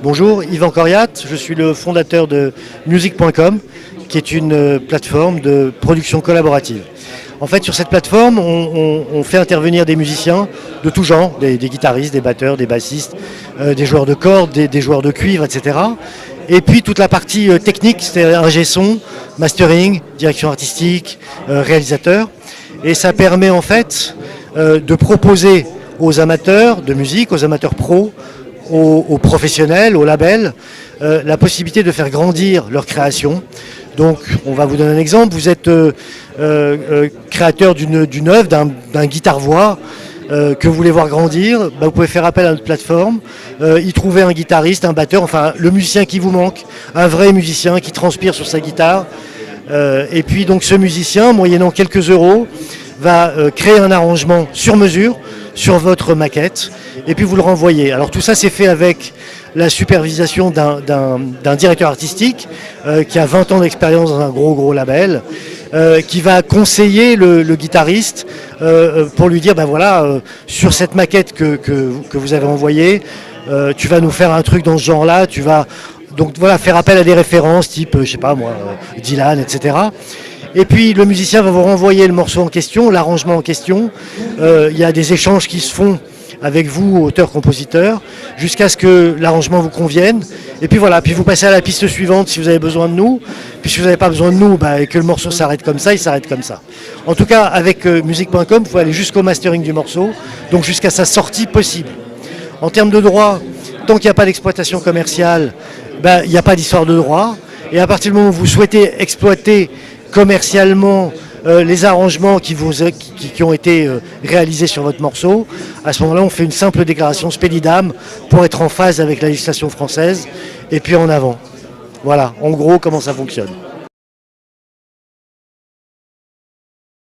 Bonjour, Yvan Coriat, je suis le fondateur de music.com, qui est une plateforme de production collaborative. En fait, sur cette plateforme, on fait intervenir des musiciens de tout genre, des guitaristes, des batteurs, des bassistes, des joueurs de cordes, des joueurs de cuivre, etc. Et puis toute la partie technique, c'est-à-dire ingé son, mastering, direction artistique, réalisateur. Et ça permet en fait de proposer aux amateurs de musique, aux amateurs pros, aux professionnels, aux labels, la possibilité de faire grandir leur création. Donc, on va vous donner un exemple. Vous êtes créateur d'une œuvre, d'un guitare-voix que vous voulez voir grandir. Vous pouvez faire appel à notre plateforme, y trouver un guitariste, un batteur, enfin le musicien qui vous manque, un vrai musicien qui transpire sur sa guitare. Et puis donc ce musicien, moyennant quelques euros, va créer un arrangement sur mesure sur votre maquette et puis vous le renvoyez. Alors tout ça c'est fait avec la supervision d'un directeur artistique qui a 20 ans d'expérience dans un gros label, qui va conseiller le guitariste pour lui dire sur cette maquette que vous avez envoyée, tu vas nous faire un truc dans ce genre-là, tu vas donc voilà, faire appel à des références type, je sais pas moi, Dylan, etc. Et puis le musicien va vous renvoyer le morceau en question, l'arrangement en question. Il y a des échanges qui se font avec vous, auteur-compositeur, jusqu'à ce que l'arrangement vous convienne. Et puis voilà, puis vous passez à la piste suivante si vous avez besoin de nous. Puis si vous n'avez pas besoin de nous et que le morceau s'arrête comme ça, il s'arrête comme ça. En tout cas, avec music.com, vous pouvez aller jusqu'au mastering du morceau, donc jusqu'à sa sortie possible. En termes de droit, tant qu'il n'y a pas d'exploitation commerciale, il n'y a pas d'histoire de droit. Et à partir du moment où vous souhaitez exploiter commercialement les arrangements qui ont été réalisés sur votre morceau, à ce moment-là, on fait une simple déclaration Spedidam pour être en phase avec la législation française et puis en avant. Voilà, en gros, comment ça fonctionne.